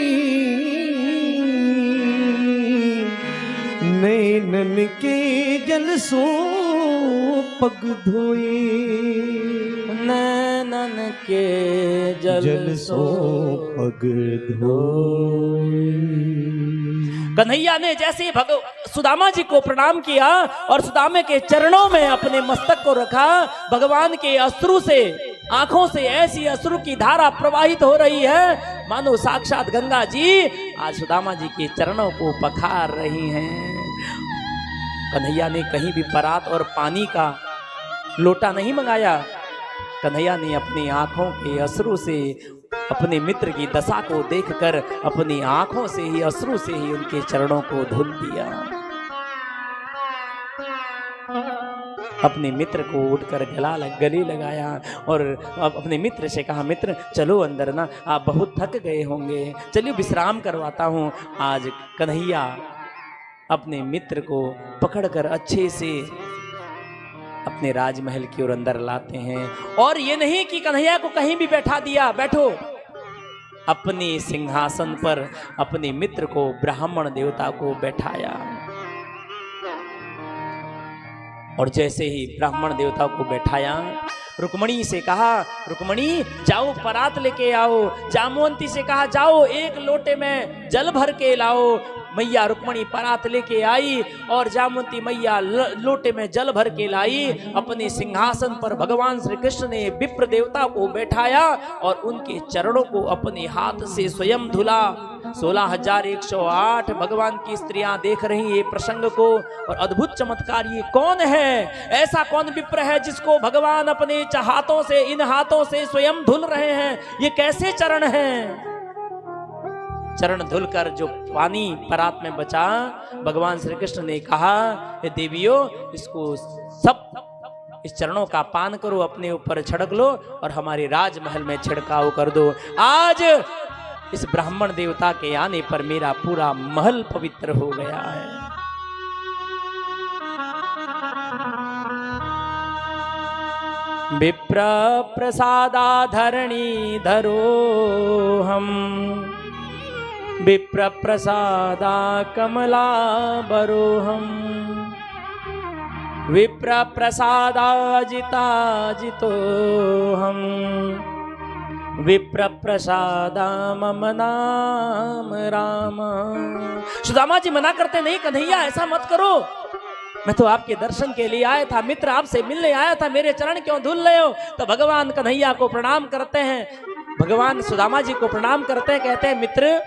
नैनन के जल सो पग धोए। नैनन के जल सो पग धोए। कन्हैया ने जैसे सुदामा जी को प्रणाम किया और सुदामे के चरणों में अपने मस्तक को रखा, भगवान के अश्रु से, आंखों से ऐसी अश्रु की धारा प्रवाहित हो रही है मानो साक्षात गंगा जी आज सुदामा जी के चरणों को पखार रही हैं। कन्हैया ने कहीं भी परात और पानी का लोटा नहीं मंगाया। कन्हैया ने अपनी आंखों के अश्रु से अपने मित्र की दशा को देखकर अपनी आंखों से ही, अश्रु से ही उनके चरणों को धुल दिया। अपने मित्र को उठकर गले लगाया और अपने मित्र से कहा, मित्र चलो अंदर ना, आप बहुत थक गए होंगे, चलिए विश्राम करवाता हूँ। आज कन्हैया अपने मित्र को पकड़कर अच्छे से अपने राजमहल की ओर अंदर लाते हैं। और ये नहीं कि कन्हैया को कहीं भी बैठा दिया, बैठो, अपने सिंहासन पर अपने मित्र को, ब्राह्मण देवता को बैठाया। और जैसे ही ब्राह्मण देवता को बैठाया, रुक्मणी से कहा, रुक्मणी जाओ परात लेके आओ। जामवंती से कहा, जाओ एक लोटे में जल भर के लाओ। मैया रुक्मणी परात लेके आई और जामवंती मैया लोटे में जल भर के लाई। अपने सिंहासन पर भगवान श्री कृष्ण ने विप्र देवता को बैठाया और उनके चरणों को अपने हाथ से स्वयं धुला। 16,108 भगवान की स्त्रियां देख रही ये प्रसंग को और अद्भुत चमत्कार। ये कौन है, ऐसा कौन विप्र है जिसको भगवान अपने हाथों से, इन हाथों से स्वयं धुल रहे हैं? ये कैसे चरण हैं? चरण धुलकर जो पानी परात में बचा, भगवान श्री कृष्ण ने कहा, हे देवियों, इसको सब इस चरणों का पान करो, अपने ऊपर छिड़क लो और हमारे राजमहल में छिड़काव कर दो। आज इस ब्राह्मण देवता के आने पर मेरा पूरा महल पवित्र हो गया है। विप्र प्रसादा धरणी धरो हम, विप्र प्रसादा कमला बरोहम, विप्र प्रसादा जिता जितो हम, विप्र प्रसादा मम नाम राम। सुदामा जी मना करते, नहीं कन्हैया ऐसा मत करो, मैं तो आपके दर्शन के लिए आया था, मित्र आपसे मिलने आया था, मेरे चरण क्यों धुल रहे हो? तो भगवान कन्हैया को प्रणाम करते हैं। भगवान सुदामा जी को प्रणाम करते हैं, कहते हैं, मित्र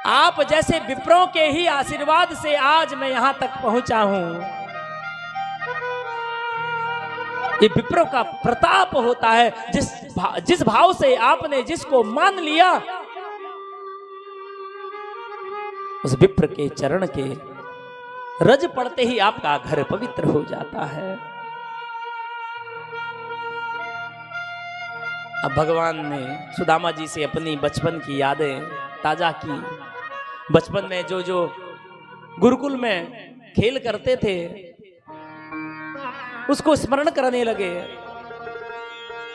आप जैसे विप्रों के ही आशीर्वाद से आज मैं यहां तक पहुंचा हूं। ये विप्रों का प्रताप होता है, जिस भाव से आपने जिसको मान लिया, उस विप्र के चरण के रज पड़ते ही आपका घर पवित्र हो जाता है। अब भगवान ने सुदामा जी से अपनी बचपन की यादें ताजा की। बचपन में जो जो गुरुकुल में खेल करते थे उसको स्मरण करने लगे।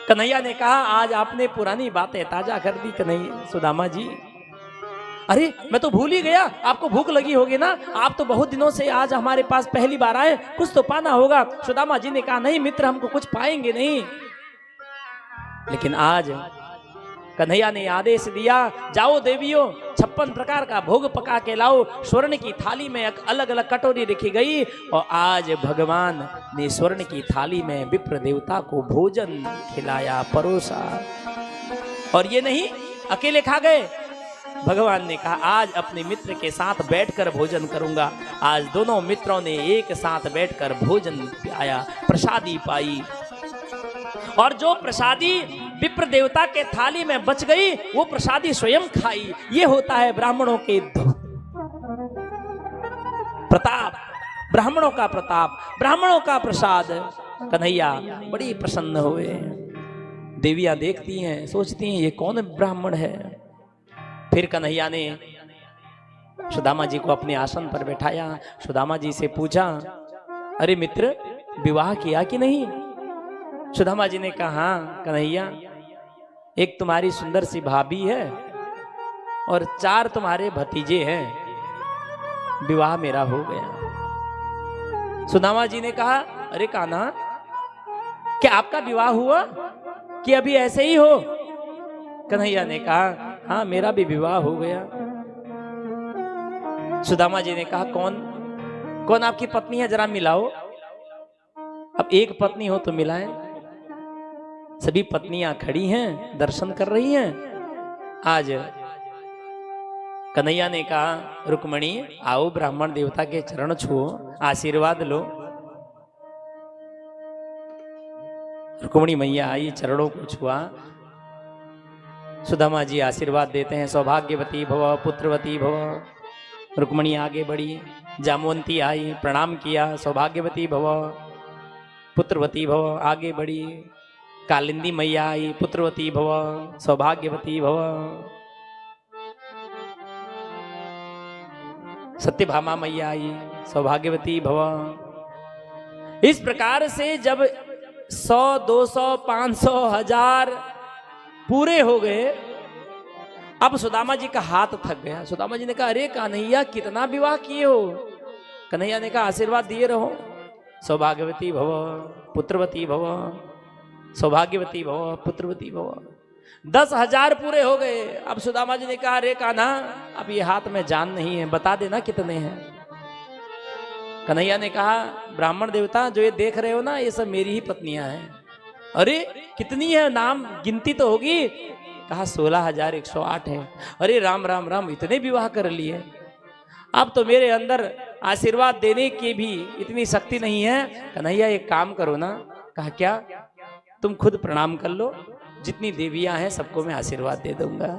कन्हैया ने कहा, आज आपने पुरानी बातें ताजा कर दी कन्हैया सुदामा जी। अरे मैं तो भूल ही गया, आपको भूख लगी होगी ना, आप तो बहुत दिनों से आज हमारे पास पहली बार आए, कुछ तो पाना होगा। सुदामा जी ने कहा, नहीं मित्र, हमको कुछ पाएंगे नहीं। लेकिन आज कन्हैया ने आदेश दिया, जाओ देवियों, 56 प्रकार का भोग पका के लाओ। स्वर्ण की थाली में अलग अलग कटोरी रखी गई और आज भगवान ने स्वर्ण की थाली में विप्र देवता को भोजन खिलाया, परोसा। और ये नहीं अकेले खा गए, भगवान ने कहा, आज अपने मित्र के साथ बैठकर भोजन करूंगा। आज दोनों मित्रों ने एक साथ बैठकर भोजन पाया, प्रसादी पाई। और जो प्रसादी विप्र देवता के थाली में बच गई, वो प्रसादी स्वयं खाई। ये होता है ब्राह्मणों के प्रताप, ब्राह्मणों का प्रताप, ब्राह्मणों का प्रसाद। कन्हैया बड़ी प्रसन्न हुए। देवियां देखती हैं, सोचती हैं ये कौन ब्राह्मण है। फिर कन्हैया ने सुदामा जी को अपने आसन पर बैठाया। सुदामा जी से पूछा, अरे मित्र, विवाह किया कि नहीं? सुदामा जी ने कहा, हाँ कन्हैया, एक तुम्हारी सुंदर सी भाभी है और 4 तुम्हारे भतीजे हैं, विवाह मेरा हो गया। सुदामा जी ने कहा, अरे कान्हा, क्या आपका विवाह हुआ कि अभी ऐसे ही हो? कन्हैया ने कहा, हाँ मेरा भी विवाह हो गया। सुदामा जी ने कहा, कौन कौन आपकी पत्नी है, जरा मिलाओ। अब एक पत्नी हो तो मिलाएं। सभी पत्नियां खड़ी हैं, दर्शन कर रही हैं। आज कन्हैया ने कहा, रुक्मणी आओ, ब्राह्मण देवता के चरण छुओ, आशीर्वाद लो। रुक्मणी मैया आई, चरणों को छुआ। सुदामा जी आशीर्वाद देते हैं, सौभाग्यवती भव, पुत्रवती भव। रुक्मणी आगे बढ़ी, जामवंती आई, प्रणाम किया, सौभाग्यवती भव, पुत्रवती भव। आगे बढ़ी, कालिंदी मैया आई, पुत्रवती भव, सौभाग्यवती भव। सत्यभामा मैया आई, सौभाग्यवती भव। इस प्रकार से जब 100, 200, 500, 1000 पूरे हो गए, अब सुदामा जी का हाथ थक गया। सुदामा जी ने कहा, अरे कन्हैया, कितना विवाह किए हो? कन्हैया ने कहा, आशीर्वाद दिए रहो, सौभाग्यवती भव, पुत्रवती भव, सौभाग्यवती भव, पुत्रवती भव। 10,000 पूरे हो गए। अब सुदामा जी ने कहा, अरे कान्हा, अब ये हाथ में जान नहीं है, बता देना कितने हैं। कन्हैया ने कहा, ब्राह्मण देवता जो ये देख रहे हो ना, ये सब मेरी ही पत्नियां हैं। अरे कितनी है, नाम गिनती तो होगी। कहा 16,108 है। अरे राम राम राम, इतने विवाह कर लिए। अब तो मेरे अंदर आशीर्वाद देने की भी इतनी शक्ति नहीं है। कन्हैया एक काम करो ना। कहा क्या? तुम खुद प्रणाम कर लो, जितनी देवियां हैं सबको मैं आशीर्वाद दे दूंगा।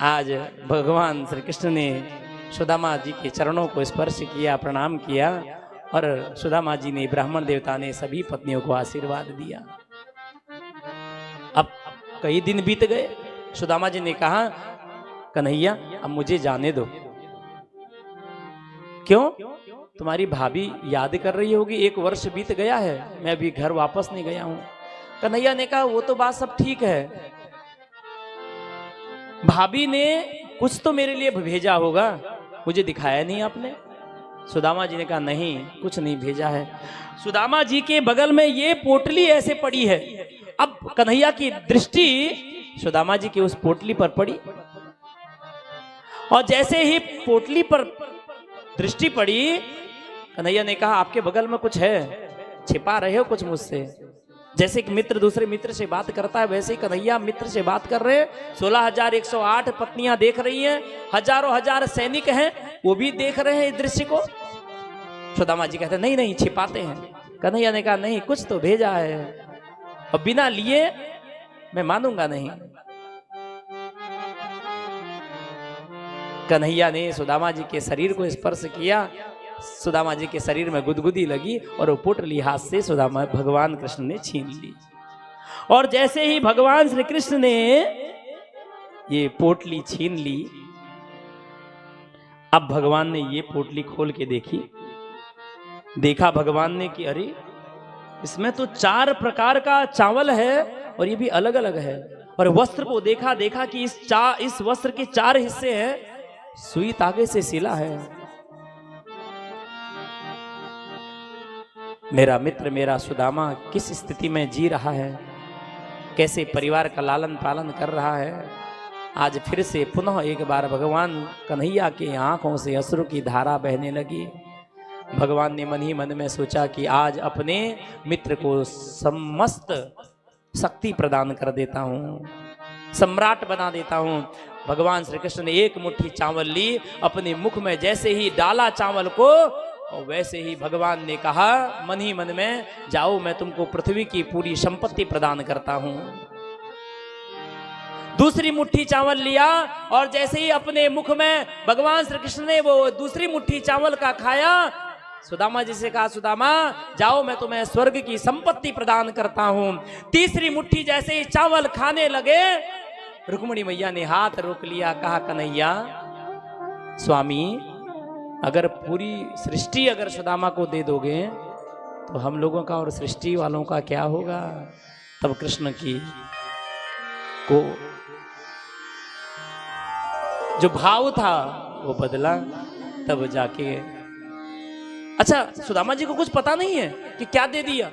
आज भगवान श्री कृष्ण ने सुदामा जी के चरणों को स्पर्श किया, प्रणाम किया, और सुदामा जी ने, ब्राह्मण देवता ने सभी पत्नियों को आशीर्वाद दिया। अब कई दिन बीत गए। सुदामा जी ने कहा, कन्हैया अब मुझे जाने दो। क्यों? तुम्हारी भाभी याद कर रही होगी, 1 वर्ष बीत गया है, मैं अभी घर वापस नहीं गया हूं। कन्हैया ने कहा, वो तो बात सब ठीक है, भाभी ने कुछ तो मेरे लिए भेजा होगा, मुझे दिखाया नहीं आपने। सुदामा जी ने कहा, नहीं, कुछ नहीं भेजा है। सुदामा जी के बगल में ये पोटली ऐसे पड़ी है। अब कन्हैया की दृष्टि सुदामा जी की उस पोटली पर पड़ी, और जैसे ही पोटली पर दृष्टि पड़ी, कन्हैया ने कहा, आपके बगल में कुछ है, छिपा रहे हो कुछ मुझसे। जैसे कि मित्र दूसरे मित्र से बात करता है, वैसे ही कन्हैया मित्र से बात कर रहे हैं। 16,108 पत्नियां देख रही हैं, हजारों हजार सैनिक हैं, वो भी देख रहे हैं इस दृश्य को। सुदामा जी कहते हैं, नहीं नहीं, छिपाते हैं। कन्हैया ने कहा, नहीं, कुछ तो भेजा है, और बिना लिए मैं मानूंगा नहीं। कन्हैया ने सुदामा जी के शरीर को स्पर्श किया, सुदामा जी के शरीर में गुदगुदी लगी, और वो पोटली हाथ से सुदामा भगवान कृष्ण ने छीन ली। और जैसे ही भगवान श्री कृष्ण ने ये पोटली छीन ली, अब भगवान ने ये पोटली खोल के देखी। देखा भगवान ने कि अरे, इसमें तो 4 प्रकार का चावल है, और ये भी अलग अलग है। और वस्त्र को देखा कि इस वस्त्र के 4 हिस्से हैं, सुई तागे से सिला है। मेरा मित्र, मेरा सुदामा किस स्थिति में जी रहा है, कैसे परिवार का लालन पालन कर रहा है। आज फिर से पुनः एक बार भगवान कन्हैया की आंखों से अश्रु की धारा बहने लगी। भगवान ने मन ही मन में सोचा कि आज अपने मित्र को समस्त शक्ति प्रदान कर देता हूँ, सम्राट बना देता हूँ। भगवान श्री कृष्ण ने एक मुट्ठी चावल ली, अपने मुख में जैसे ही डाला चावल को, और वैसे ही भगवान ने कहा मन ही मन में, जाओ मैं तुमको पृथ्वी की पूरी संपत्ति प्रदान करता हूं। दूसरी मुट्ठी चावल लिया, और जैसे ही अपने मुख में भगवान श्री कृष्ण ने वो दूसरी मुट्ठी चावल का खाया, सुदामा जी से कहा, सुदामा जाओ मैं तुम्हें स्वर्ग की संपत्ति प्रदान करता हूं। तीसरी मुट्ठी जैसे ही चावल खाने लगे, रुक्मिणी मैया ने हाथ रोक लिया, कहा, कन्हैया स्वामी, अगर पूरी सृष्टि अगर सुदामा को दे दोगे तो हम लोगों का और सृष्टि वालों का क्या होगा। तब कृष्ण की को जो भाव था वो बदला। तब जाके, अच्छा सुदामा जी को कुछ पता नहीं है कि क्या दे दिया।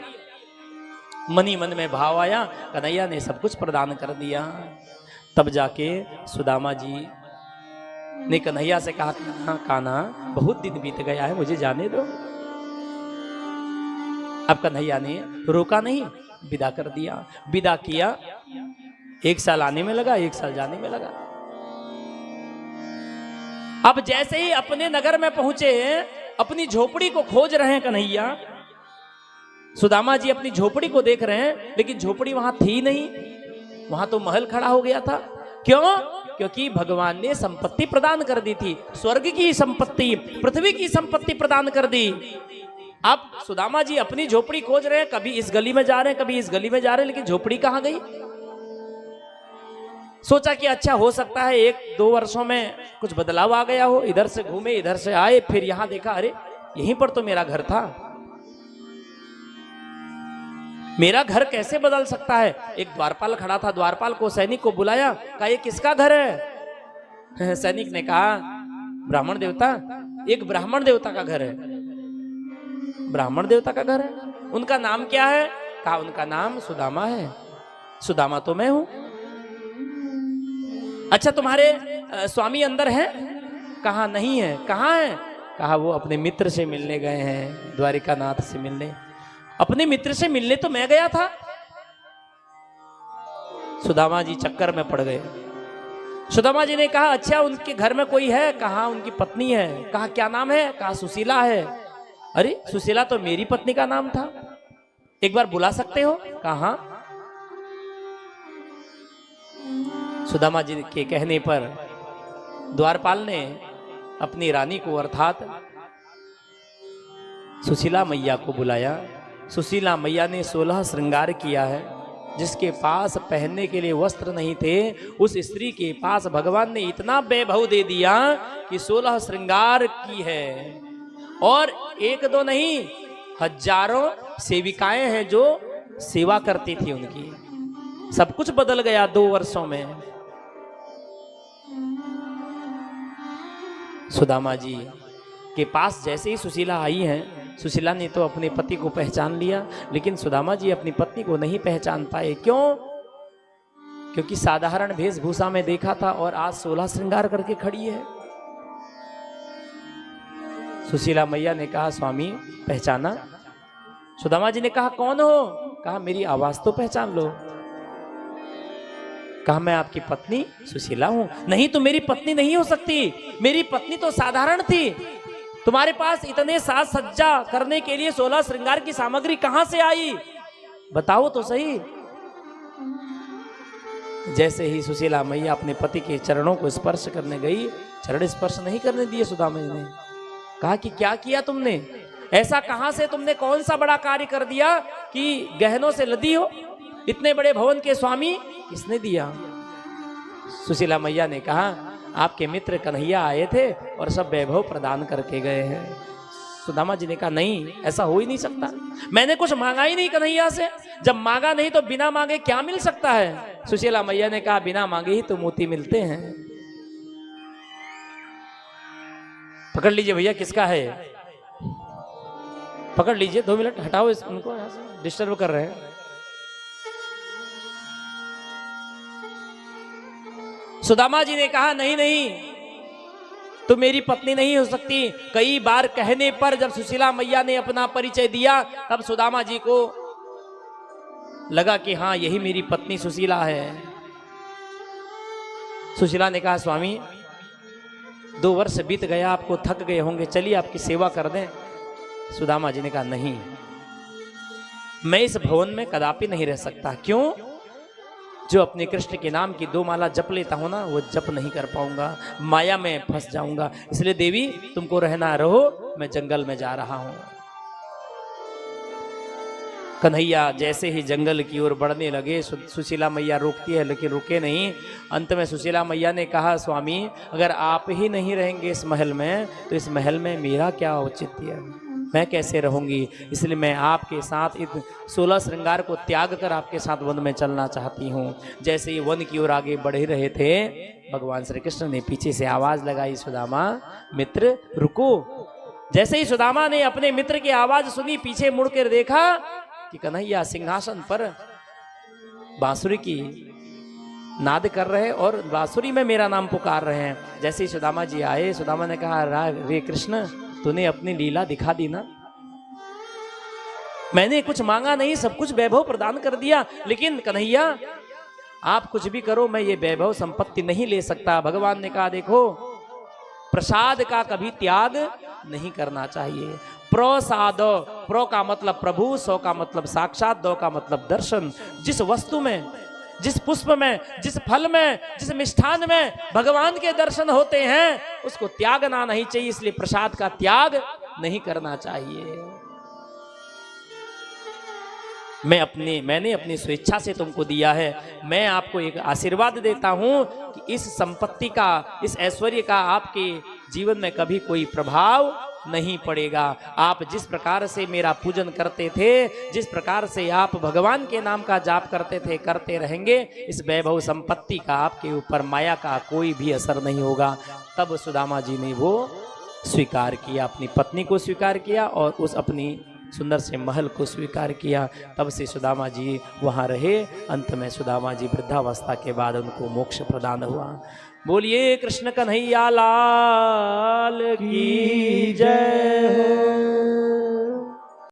मन ही मन में भाव आया, कन्हैया ने सब कुछ प्रदान कर दिया। तब जाके सुदामा जी ने कन्हैया से कहा, कान्हा बहुत दिन बीत गया है, मुझे जाने दो। अब कन्हैया ने रोका नहीं, विदा कर दिया। विदा किया, 1 साल आने में लगा, 1 साल जाने में लगा। अब जैसे ही अपने नगर में पहुंचे, अपनी झोपड़ी को खोज रहे हैं कन्हैया। सुदामा जी अपनी झोपड़ी को देख रहे हैं, लेकिन झोपड़ी वहां थी नहीं, वहां तो महल खड़ा हो गया था। क्यों? क्योंकि भगवान ने संपत्ति प्रदान कर दी थी, स्वर्ग की संपत्ति, पृथ्वी की संपत्ति प्रदान कर दी। अब सुदामा जी अपनी झोपड़ी खोज रहे हैं, कभी इस गली में जा रहे हैं, कभी इस गली में जा रहे हैं, लेकिन झोपड़ी कहां गई। सोचा कि अच्छा हो सकता है 1-2 वर्षों में कुछ बदलाव आ गया हो, इधर से घूमे इधर से आए, फिर यहां देखा, अरे यहीं पर तो मेरा घर था। मेरा घर कैसे बदल सकता है। एक द्वारपाल खड़ा था, द्वारपाल को सैनिक को बुलाया, कहा ये किसका घर है। सैनिक ने कहा, ब्राह्मण देवता, एक ब्राह्मण देवता का घर है। ब्राह्मण देवता का घर है, उनका नाम क्या है। कहा उनका नाम सुदामा है। सुदामा तो मैं हूं। अच्छा तुम्हारे स्वामी अंदर हैं? कहा नहीं है। कहाँ है? कहा वो अपने मित्र से मिलने गए हैं, द्वारिका नाथ से मिलने। अपने मित्र से मिलने तो मैं गया था। सुदामा जी चक्कर में पड़ गए। सुदामा जी ने कहा अच्छा उनके घर में कोई है? कहा उनकी पत्नी है। कहा क्या नाम है? कहा सुशीला है। अरे सुशीला तो मेरी पत्नी का नाम था, एक बार बुला सकते हो? कहा सुदामा जी के कहने पर द्वारपाल ने अपनी रानी को अर्थात सुशीला मैया को बुलाया। सुशीला मैया ने 16 श्रृंगार किया है। जिसके पास पहनने के लिए वस्त्र नहीं थे उस स्त्री के पास भगवान ने इतना वैभव दे दिया कि 16 श्रृंगार की है। और एक दो नहीं, हजारों सेविकाएं हैं जो सेवा करती थी उनकी। सब कुछ बदल गया 2 वर्षों में। सुदामा जी के पास जैसे ही सुशीला आई है, सुशीला ने तो अपने पति को पहचान लिया, लेकिन सुदामा जी अपनी पत्नी को नहीं पहचान पाए। क्यों? क्योंकि साधारण वेशभूषा में देखा था और आज 16 श्रृंगार करके खड़ी है। सुशीला मैया ने कहा स्वामी पहचाना? सुदामा जी ने कहा कौन हो? कहा मेरी आवाज तो पहचान लो। कहा मैं आपकी पत्नी सुशीला हूं। नहीं तो मेरी पत्नी नहीं हो सकती, मेरी पत्नी तो साधारण थी। तुम्हारे पास इतने साज सज्जा करने के लिए 16 श्रृंगार की सामग्री कहां से आई? बताओ तो सही। जैसे ही सुशीला मैया अपने पति के चरणों को स्पर्श करने गई, चरण स्पर्श नहीं करने दिए सुदामा जी ने। कहा कि क्या किया तुमने? ऐसा कहां से तुमने कौन सा बड़ा कार्य कर दिया कि गहनों से लदी हो? इतने बड़े भवन के स्वामी किसने दिया? सुशीला मैया ने कहा आपके मित्र कन्हैया आए थे और सब वैभव प्रदान करके गए हैं। सुदामा जी ने कहा नहीं, ऐसा हो ही नहीं सकता। मैंने कुछ मांगा ही नहीं कन्हैया से। जब मांगा नहीं तो बिना मांगे क्या मिल सकता है? सुशीला मैया ने कहा बिना मांगे ही तो मोती मिलते हैं। पकड़ लीजिए भैया, किसका है? पकड़ लीजिए, 2 मिनट हटाओ उनको, यहाँ से डिस्टर्ब कर रहे हैं। सुदामा जी ने कहा नहीं नहीं, तो मेरी पत्नी नहीं हो सकती। कई बार कहने पर जब सुशीला मैया ने अपना परिचय दिया तब सुदामा जी को लगा कि हाँ यही मेरी पत्नी सुशीला है। सुशीला ने कहा स्वामी 2 वर्ष बीत गया, आपको थक गए होंगे, चलिए आपकी सेवा कर दें। सुदामा जी ने कहा नहीं, मैं इस भवन में कदापि नहीं रह सकता। क्यों? जो अपने कृष्ण के नाम की 2 माला जप लेता हूं ना, वो जप नहीं कर पाऊंगा, माया में फंस जाऊंगा। इसलिए देवी तुमको रहना रहो, मैं जंगल में जा रहा हूं। कन्हैया जैसे ही जंगल की ओर बढ़ने लगे, सुशीला मैया रोकती है लेकिन रुके नहीं। अंत में सुशीला मैया ने कहा स्वामी अगर आप ही नहीं रहेंगे इस महल में तो इस महल में मेरा क्या औचित्य है, मैं कैसे रहूंगी? इसलिए मैं आपके साथ इस 16 श्रृंगार को त्याग कर आपके साथ वन में चलना चाहती हूँ। जैसे ही वन की ओर आगे बढ़ ही रहे थे, भगवान श्री कृष्ण ने पीछे से आवाज लगाई सुदामा मित्र रुको। जैसे ही सुदामा ने अपने मित्र की आवाज सुनी, पीछे मुड़कर देखा कि कन्हैया सिंहासन पर बांसुरी की नाद कर रहे और बांसुरी में मेरा नाम पुकार रहे हैं। जैसे ही सुदामा जी आए, सुदामा ने कहा रे कृष्ण तूने अपनी लीला दिखा दी ना, मैंने कुछ मांगा नहीं, सब कुछ वैभव प्रदान कर दिया, लेकिन कन्हैया आप कुछ भी करो मैं ये वैभव संपत्ति नहीं ले सकता। भगवान ने कहा देखो प्रसाद का कभी त्याग नहीं करना चाहिए। प्रसाद, प्रो का मतलब प्रभु, सौ का मतलब साक्षात, दो का मतलब दर्शन। जिस वस्तु में, जिस पुष्प में, जिस फल में, जिस मिष्ठान में भगवान के दर्शन होते हैं उसको त्यागना नहीं चाहिए। इसलिए प्रसाद का त्याग नहीं करना चाहिए। मैंने अपनी स्वेच्छा से तुमको दिया है। मैं आपको एक आशीर्वाद देता हूं कि इस संपत्ति का, इस ऐश्वर्य का आपके जीवन में कभी कोई प्रभाव नहीं पड़ेगा। आप जिस प्रकार से मेरा पूजन करते थे, जिस प्रकार से आप भगवान के नाम का जाप करते थे, करते रहेंगे। इस वैभव संपत्ति का आपके ऊपर माया का कोई भी असर नहीं होगा। तब सुदामा जी ने वो स्वीकार किया, अपनी पत्नी को स्वीकार किया और उस अपनी सुंदर से महल को स्वीकार किया। तब से सुदामा जी वहाँ रहे। अंत में सुदामा जी वृद्धावस्था के बाद उनको मोक्ष प्रदान हुआ। बोलिए कृष्ण कन्हैया लाल की जय हो।